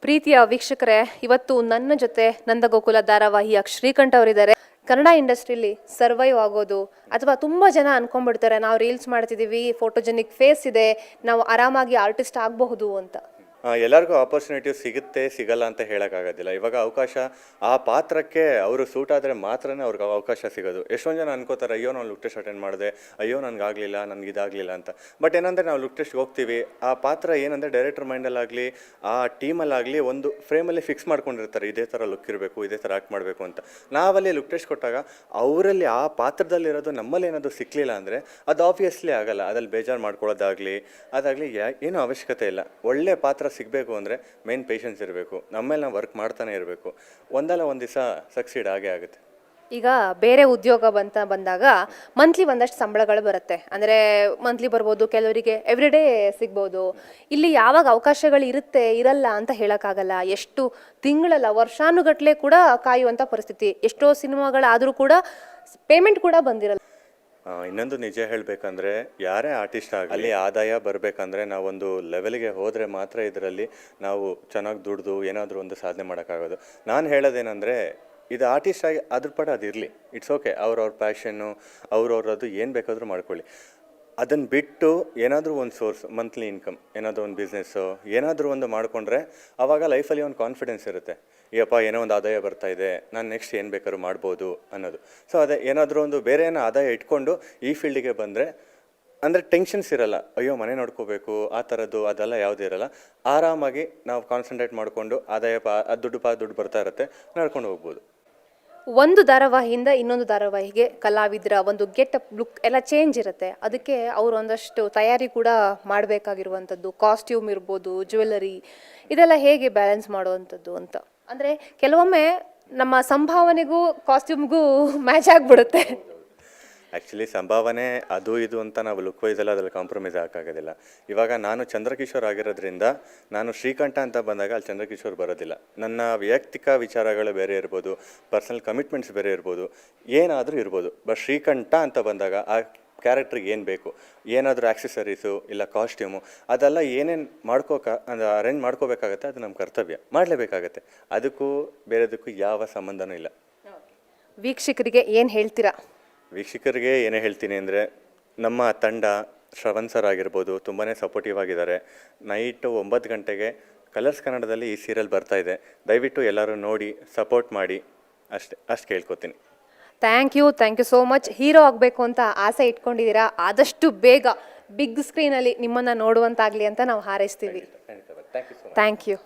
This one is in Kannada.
ಪ್ರೀತಿಯ ವೀಕ್ಷಕರೇ, ಇವತ್ತು ನನ್ನ ಜೊತೆ ನಂದಗೋಕುಲ ಧಾರಾವಾಹಿಯ ಶ್ರೀಕಂಠ ಅವರಿದ್ದಾರೆ. ಕನ್ನಡ ಇಂಡಸ್ಟ್ರಿಲಿ ಸರ್ವೈವ್ ಆಗೋದು ಅಥವಾ ತುಂಬ ಜನ ಅನ್ಕೊಂಡ್ಬಿಡ್ತಾರೆ ನಾವು ರೀಲ್ಸ್ ಮಾಡ್ತಿದ್ದೀವಿ, ಫೋಟೋಜೆನಿಕ್ ಫೇಸ್ ಇದೆ, ನಾವು ಆರಾಮಾಗಿ ಆರ್ಟಿಸ್ಟ್ ಆಗಬಹುದು ಅಂತ. ಎಲ್ಲರಿಗೂ ಆಪರ್ಚುನಿಟಿ ಸಿಗುತ್ತೆ ಸಿಗಲ್ಲ ಅಂತ ಹೇಳೋಕ್ಕಾಗೋದಿಲ್ಲ. ಇವಾಗ ಅವಕಾಶ ಆ ಪಾತ್ರಕ್ಕೆ ಅವರು ಸೂಟ್ ಆದರೆ ಮಾತ್ರನೇ ಅವ್ರಿಗೆ ಅವಕಾಶ ಸಿಗೋದು. ಎಷ್ಟೊಂದು ಜನ ಅನ್ಕೋತಾರೆ, ಅಯ್ಯೋ ನಾನು ಲುಕ್ ಟೆಸ್ಟ್ ಅಟೆಂಡ್ ಮಾಡಿದೆ, ಅಯ್ಯೋ ನನಗಾಗಲಿಲ್ಲ, ನನಗೆ ಇದಾಗಲಿಲ್ಲ ಅಂತ. ಬಟ್ ಏನಂದರೆ ನಾವು ಲುಕ್ ಟೆಸ್ಟ್ಗೆ ಹೋಗ್ತೀವಿ, ಆ ಪಾತ್ರ ಏನಂದರೆ ಡೈರೆಕ್ಟರ್ ಮೈಂಡಲ್ಲಾಗಲಿ ಆ ಟೀಮಲ್ಲಾಗಲಿ ಒಂದು ಫ್ರೇಮಲ್ಲಿ ಫಿಕ್ಸ್ ಮಾಡ್ಕೊಂಡಿರ್ತಾರೆ, ಇದೇ ಥರ ಲುಕ್ ಇರಬೇಕು, ಇದೇ ಥರ ಆ್ಯಕ್ಟ್ ಮಾಡಬೇಕು ಅಂತ. ನಾವಲ್ಲಿ ಲುಕ್ ಟೆಸ್ಟ್ ಕೊಟ್ಟಾಗ ಅವರಲ್ಲಿ ಆ ಪಾತ್ರದಲ್ಲಿರೋದು ನಮ್ಮಲ್ಲಿ ಏನಾದರೂ ಸಿಕ್ಕಲಿಲ್ಲ ಅಂದರೆ ಅದು ಆಬ್ವಿಯಸ್ಲಿ ಆಗಲ್ಲ. ಅದ್ರಲ್ಲಿ ಬೇಜಾರು ಮಾಡ್ಕೊಳ್ಳೋದಾಗಲಿ ಅದಾಗಲಿ ಏನೂ ಅವಶ್ಯಕತೆ ಇಲ್ಲ. ಒಳ್ಳೆ ಪಾತ್ರ ಸಿಗಬೇಕು ಅಂದರೆ ಮೇನ್ ಪೇಷನ್ಸ್ ಇರಬೇಕು, ನಮ್ಮೇಲೆ ನಾವು ವರ್ಕ್ ಮಾಡ್ತಾನೆ ಇರಬೇಕು. ಒಂದಲ್ಲ ಒಂದು ದಿವಸ ಸಕ್ಸೀಡ್ ಆಗೇ ಆಗುತ್ತೆ. ಈಗ ಬೇರೆ ಉದ್ಯೋಗ ಬಂದಾಗ ಮಂತ್ಲಿ ಒಂದಷ್ಟು ಸಂಬಳಗಳು ಬರುತ್ತೆ, ಅಂದರೆ ಮಂತ್ಲಿ ಬರ್ಬೋದು, ಕೆಲವರಿಗೆ ಎವ್ರಿಡೇ ಸಿಗ್ಬೋದು. ಇಲ್ಲಿ ಯಾವಾಗ ಅವಕಾಶಗಳು ಇರುತ್ತೆ ಇರಲ್ಲ ಅಂತ ಹೇಳೋಕ್ಕಾಗಲ್ಲ. ಎಷ್ಟು ತಿಂಗಳಲ್ಲ ವರ್ಷಾನುಗಟ್ಟಲೆ ಕೂಡ ಕಾಯುವಂಥ ಪರಿಸ್ಥಿತಿ. ಎಷ್ಟೋ ಸಿನಿಮಾಗಳಾದರೂ ಕೂಡ ಪೇಮೆಂಟ್ ಕೂಡ ಬಂದಿರಲ್ಲ. ಇನ್ನೊಂದು ನಿಜ ಹೇಳಬೇಕಂದ್ರೆ ಯಾರೇ ಆರ್ಟಿಸ್ಟ್ ಆಗಲಿ ಅಲ್ಲಿ ಆದಾಯ ಬರಬೇಕಂದ್ರೆ ನಾವೊಂದು ಲೆವೆಲ್ಗೆ ಹೋದರೆ ಮಾತ್ರ ಇದರಲ್ಲಿ ನಾವು ಚೆನ್ನಾಗಿ ದುಡ್ದು ಏನಾದರೂ ಒಂದು ಸಾಧನೆ ಮಾಡೋಕ್ಕಾಗೋದು. ನಾನು ಹೇಳೋದೇನೆಂದರೆ, ಇದು ಆರ್ಟಿಸ್ಟ್ ಆಗಿ ಅದ್ರ ಪಡ ಅದಿರಲಿ, ಇಟ್ಸ್ ಓಕೆ. ಅವ್ರವ್ರ ಪ್ಯಾಷನ್ನು ಅವ್ರವ್ರದ್ದು ಏನು ಬೇಕಾದರೂ ಮಾಡ್ಕೊಳ್ಳಿ. ಅದನ್ನು ಬಿಟ್ಟು ಏನಾದರೂ ಒಂದು ಸೋರ್ಸ್, ಮಂತ್ಲಿ ಇನ್ಕಮ್, ಏನಾದರೂ ಒಂದು ಬಿಸ್ನೆಸ್ಸು ಏನಾದರೂ ಒಂದು ಮಾಡಿಕೊಂಡ್ರೆ ಆವಾಗ ಲೈಫಲ್ಲಿ ಒಂದು ಕಾನ್ಫಿಡೆನ್ಸ್ ಇರುತ್ತೆ. ಈಯಪ್ಪ ಏನೋ ಒಂದು ಆದಾಯ ಬರ್ತಾಯಿದೆ, ನಾನು ನೆಕ್ಸ್ಟ್ ಏನು ಬೇಕಾದ್ರೂ ಮಾಡ್ಬೋದು ಅನ್ನೋದು. ಸೊ ಅದೇ ಏನಾದರೂ ಒಂದು ಬೇರೆ ಏನೋ ಆದಾಯ ಇಟ್ಕೊಂಡು ಈ ಫೀಲ್ಡಿಗೆ ಬಂದರೆ ಅಂದರೆ ಟೆನ್ಷನ್ಸ್ ಇರಲ್ಲ. ಅಯ್ಯೋ ಮನೆ ನೋಡ್ಕೋಬೇಕು ಆ ಥರದ್ದು ಅದೆಲ್ಲ ಯಾವುದೂ ಇರಲ್ಲ. ಆರಾಮಾಗಿ ನಾವು ಕಾನ್ಸಂಟ್ರೇಟ್ ಮಾಡಿಕೊಂಡು ಆದಾಯ ದುಡ್ಡು ಬರ್ತಾ ಇರುತ್ತೆ, ನಡ್ಕೊಂಡು ಹೋಗ್ಬೋದು. ಒಂದು ಧಾರಾವಾಹಿಯಿಂದ ಇನ್ನೊಂದು ಧಾರಾವಾಹಿಗೆ ಕಲಾವಿದರ ಒಂದು ಗೆಟಪ್ ಲುಕ್ ಎಲ್ಲ ಚೇಂಜ್ ಇರುತ್ತೆ. ಅದಕ್ಕೆ ಅವರು ಒಂದಷ್ಟು ತಯಾರಿ ಕೂಡ ಮಾಡಬೇಕಾಗಿರುವಂಥದ್ದು, ಕಾಸ್ಟ್ಯೂಮ್ ಇರ್ಬೋದು, ಜ್ಯುವೆಲರಿ, ಇದೆಲ್ಲ ಹೇಗೆ ಬ್ಯಾಲೆನ್ಸ್ ಮಾಡುವಂಥದ್ದು ಅಂತ. ಅಂದರೆ ಕೆಲವೊಮ್ಮೆ ನಮ್ಮ ಸಂಭಾವನೆಗೂ ಕಾಸ್ಟ್ಯೂಮ್ಗೂ ಮ್ಯಾಚ್ ಆಗಿಬಿಡುತ್ತೆ. ಆ್ಯಕ್ಚುಲಿ ಸಂಭಾವನೆ ಅದು ಇದು ಅಂತ ನಾವು ಲುಕ್ ವೈಸೆಲ್ಲ ಅದ್ರಲ್ಲಿ ಕಾಂಪ್ರಮೈಸ್ ಹಾಕೋದಿಲ್ಲ. ಇವಾಗ ನಾನು ಚಂದ್ರಕಿಶೋರ್ ಆಗಿರೋದ್ರಿಂದ ನಾನು ಶ್ರೀಕಂಠ ಅಂತ ಬಂದಾಗ ಅಲ್ಲಿ ಚಂದ್ರಕಿಶೋರ್ ಬರೋದಿಲ್ಲ. ನನ್ನ ವೈಯಕ್ತಿಕ ವಿಚಾರಗಳು ಬೇರೆ ಇರ್ಬೋದು, ಪರ್ಸನಲ್ ಕಮಿಟ್ಮೆಂಟ್ಸ್ ಬೇರೆ ಇರ್ಬೋದು, ಏನಾದರೂ ಇರ್ಬೋದು. ಬಟ್ ಶ್ರೀಕಂಠ ಅಂತ ಬಂದಾಗ ಆ ಕ್ಯಾರೆಕ್ಟ್ರಿಗೆ ಏನು ಬೇಕು, ಏನಾದರೂ ಆಕ್ಸೆಸರೀಸು ಇಲ್ಲ ಕಾಸ್ಟ್ಯೂಮು ಅದೆಲ್ಲ ಏನೇನು ಅರೇಂಜ್ ಮಾಡ್ಕೋಬೇಕಾಗತ್ತೆ, ಅದು ನಮ್ಮ ಕರ್ತವ್ಯ, ಮಾಡಲೇಬೇಕಾಗತ್ತೆ. ಅದಕ್ಕೂ ಬೇರೆದಕ್ಕೂ ಯಾವ ಸಂಬಂಧನೂ ಇಲ್ಲ. ವೀಕ್ಷಕರಿಗೆ ಏನು ಹೇಳ್ತೀರಾ? ವೀಕ್ಷಕರಿಗೆ ಏನೇ ಹೇಳ್ತೀನಿ ಅಂದರೆ, ನಮ್ಮ ತಂಡ ಶ್ರವಣ್ ಸರ್ ಆಗಿರ್ಬೋದು ತುಂಬಾ ಸಪೋರ್ಟಿವ್ ಆಗಿದ್ದಾರೆ. ನೈಟು 9 ಗಂಟೆಗೆ ಕಲರ್ಸ್ ಕನ್ನಡದಲ್ಲಿ ಈ ಸೀರಿಯಲ್ ಬರ್ತಾಯಿದೆ. ದಯವಿಟ್ಟು ಎಲ್ಲರೂ ನೋಡಿ ಸಪೋರ್ಟ್ ಮಾಡಿ, ಅಷ್ಟು ಕೇಳ್ಕೊತೀನಿ. Thank you so much. Hero ಆಗಬೇಕು ಅಂತ ಆಸೆ ಇಟ್ಕೊಂಡಿದ್ದೀರಾ, ಆದಷ್ಟು ಬೇಗ ಬಿಗ್ ಸ್ಕ್ರೀನಲ್ಲಿ ನಿಮ್ಮನ್ನು ನೋಡುವಂತಾಗಲಿ ಅಂತ ನಾವು ಹಾರೈಸ್ತೀವಿ. Thank you.